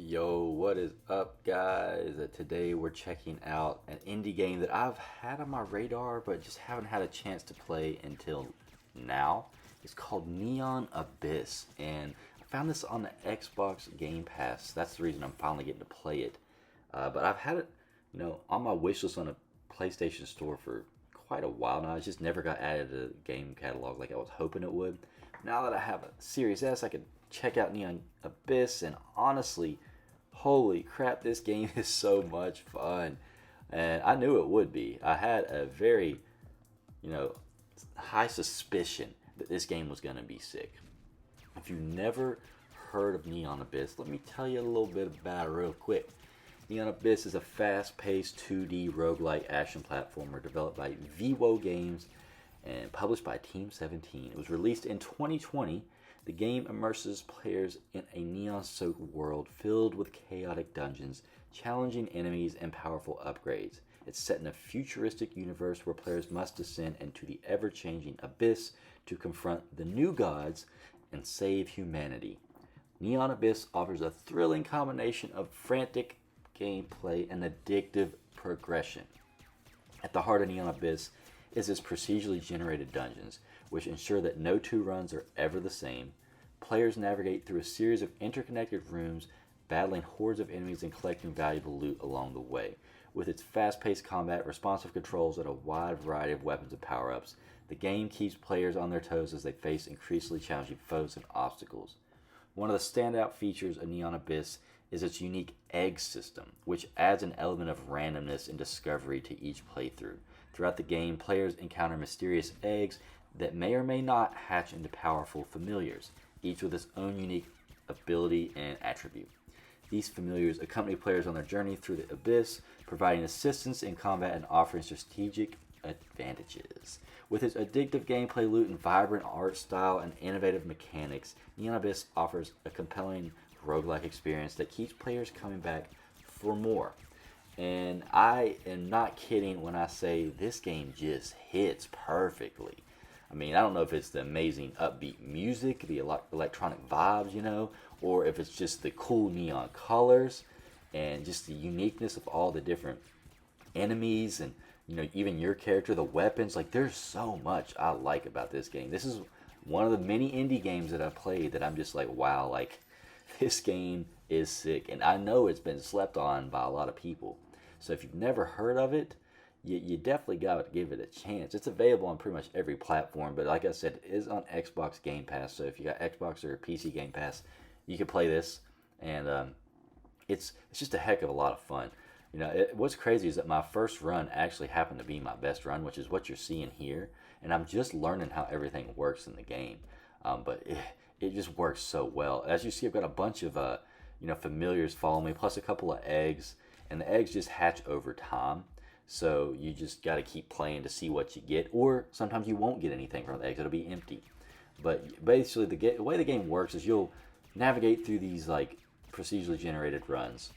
Yo, what is up, guys? Today we're checking out an indie game that I've had on my radar, but just haven't had a chance to play until now. It's called Neon Abyss, and I found this on the Xbox Game Pass. That's the reason I'm finally getting to play it. But I've had it, on my wish list on a PlayStation Store for quite a while now. It just never got added to the game catalog like I was hoping it would. Now that I have a Series S, I can check out Neon Abyss, and honestly, holy crap, this game is so much fun. And I knew it would be. I had a very, you know, high suspicion that this game was going to be sick. If you've never heard of Neon Abyss, let me tell you a little bit about it real quick. Neon Abyss is a fast-paced 2D roguelike action platformer developed by Vivo Games and published by Team 17. It was released in 2020. The game immerses players in a neon-soaked world filled with chaotic dungeons, challenging enemies, and powerful upgrades. It's set in a futuristic universe where players must descend into the ever-changing abyss to confront the new gods and save humanity. Neon Abyss offers a thrilling combination of frantic gameplay and addictive progression. At the heart of Neon Abyss is its procedurally generated dungeons, which ensure that no two runs are ever the same. Players navigate through a series of interconnected rooms, battling hordes of enemies and collecting valuable loot along the way. With its fast-paced combat, responsive controls, and a wide variety of weapons and power-ups, the game keeps players on their toes as they face increasingly challenging foes and obstacles. One of the standout features of Neon Abyss is its unique egg system, which adds an element of randomness and discovery to each playthrough. Throughout the game, players encounter mysterious eggs that may or may not hatch into powerful familiars, each with its own unique ability and attribute. These familiars accompany players on their journey through the abyss, providing assistance in combat and offering strategic advantages. With its addictive gameplay loop and vibrant art style and innovative mechanics, Neon Abyss offers a compelling roguelike experience that keeps players coming back for more. And I am not kidding when I say this game just hits perfectly. I mean, I don't know if it's the amazing upbeat music, the electronic vibes, or if it's just the cool neon colors and just the uniqueness of all the different enemies and, even your character, the weapons. Like, there's so much I like about this game. This is one of the many indie games that I've played that I'm just like, wow, like, this game is sick. And I know it's been slept on by a lot of people. So if you've never heard of it, you definitely got to give it a chance. It's available on pretty much every platform, but like I said, it is on Xbox Game Pass. So if you got Xbox or PC Game Pass, you can play this, and it's just a heck of a lot of fun. What's crazy is that my first run actually happened to be my best run, which is what you're seeing here, and I'm just learning how everything works in the game. But it just works so well. As you see, I've got a bunch of familiars following me, plus a couple of eggs, and the eggs just hatch over time. So you just got to keep playing to see what you get, or sometimes you won't get anything from the eggs; it'll be empty. But basically, the way the game works is you'll navigate through these like procedurally generated runs,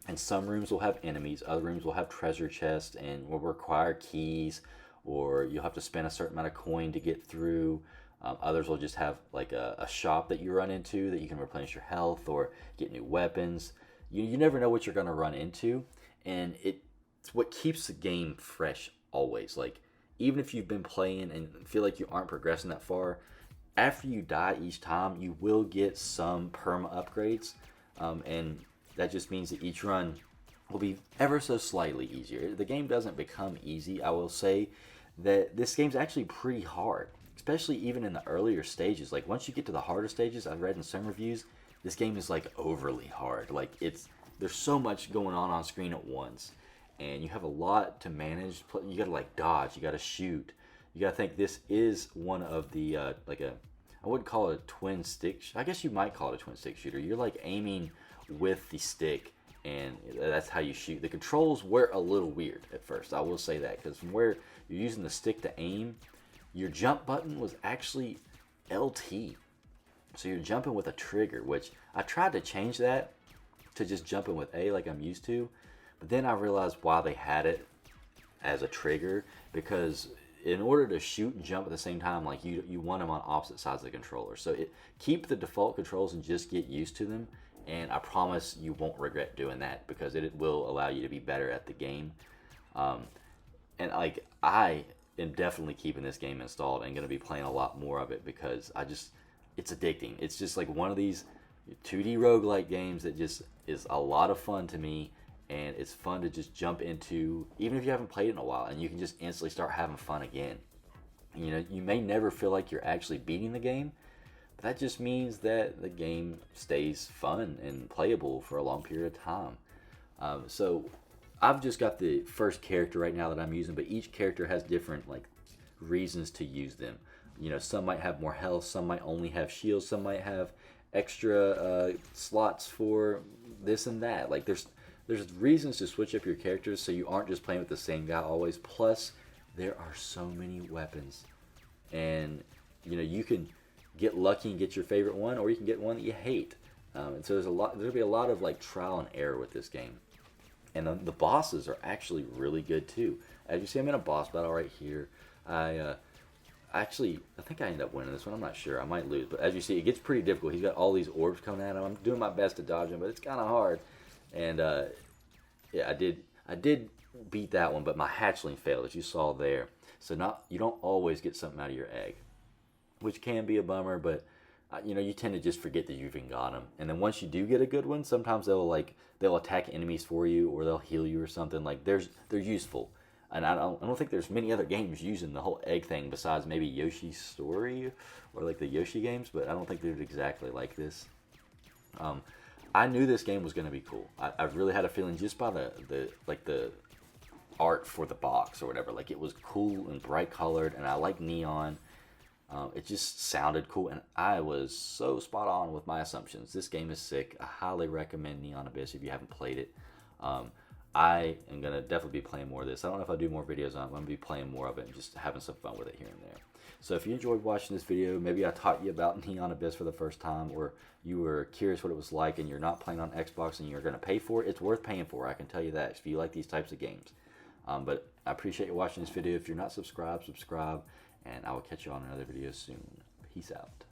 and some rooms will have enemies, other rooms will have treasure chests, and will require keys, or you'll have to spend a certain amount of coin to get through. Others will just have like a shop that you run into that you can replenish your health or get new weapons. You never know what you're going to run into, and it's what keeps the game fresh always. Like, even if you've been playing and feel like you aren't progressing that far, after you die each time, you will get some perma upgrades, and that just means that each run will be ever so slightly easier. The game doesn't become easy. I will say that this game's actually pretty hard, especially even in the earlier stages. Like, once you get to the harder stages, I've read in some reviews, this game is like overly hard. Like, there's so much going on screen at once, and you have a lot to manage. You gotta like dodge, you gotta shoot, you gotta think. This is one of the I wouldn't call it a twin stick. I guess you might call it a twin stick shooter. You're like aiming with the stick, and that's how you shoot. The controls were a little weird at first, I will say that, because from where you're using the stick to aim, your jump button was actually LT. So you're jumping with a trigger, which I tried to change that to just jumping with A like I'm used to. But then I realized why they had it as a trigger, because in order to shoot and jump at the same time, like you want them on opposite sides of the controller. So keep the default controls and just get used to them, and I promise you won't regret doing that because it will allow you to be better at the game. Um, and like I am definitely keeping this game installed and going to be playing a lot more of it because it's addicting. It's just like one of these 2D roguelike games that just is a lot of fun to me, and it's fun to just jump into even if you haven't played it in a while, and you can just instantly start having fun again. You know, you may never feel like you're actually beating the game, but that just means that the game stays fun and playable for a long period of time. So I've just got the first character right now that I'm using, but each character has different like reasons to use them. You know, some might have more health, some might only have shields, some might have extra slots for this and that. Like there's reasons to switch up your characters so you aren't just playing with the same guy always. Plus, there are so many weapons, and you know you can get lucky and get your favorite one, or you can get one that you hate. And so there'll be a lot of like trial and error with this game. And the bosses are actually really good too. As you see, I'm in a boss battle right here. I think I end up winning this one. I'm not sure. I might lose, but as you see, it gets pretty difficult. He's got all these orbs coming at him. I'm doing my best to dodge him, but it's kind of hard. And yeah, I did beat that one, but my hatchling failed, as you saw there. So you don't always get something out of your egg, which can be a bummer. But you know, you tend to just forget that you've even got them. And then once you do get a good one, sometimes they'll attack enemies for you, or they'll heal you or something. Like they're useful. And I don't think there's many other games using the whole egg thing besides maybe Yoshi's Story or like the Yoshi games, but I don't think they're exactly like this. I knew this game was going to be cool. I really had a feeling just by the art for the box or whatever. Like it was cool and bright colored, and I like neon. It just sounded cool, and I was so spot on with my assumptions. This game is sick. I highly recommend Neon Abyss if you haven't played it. I am going to definitely be playing more of this. I don't know if I'll do more videos on it. I'm going to be playing more of it and just having some fun with it here and there. So if you enjoyed watching this video, maybe I taught you about Neon Abyss for the first time, or you were curious what it was like and you're not playing on Xbox and you're going to pay for it, it's worth paying for. I can tell you that if you like these types of games. But I appreciate you watching this video. If you're not subscribed, subscribe, and I will catch you on another video soon. Peace out.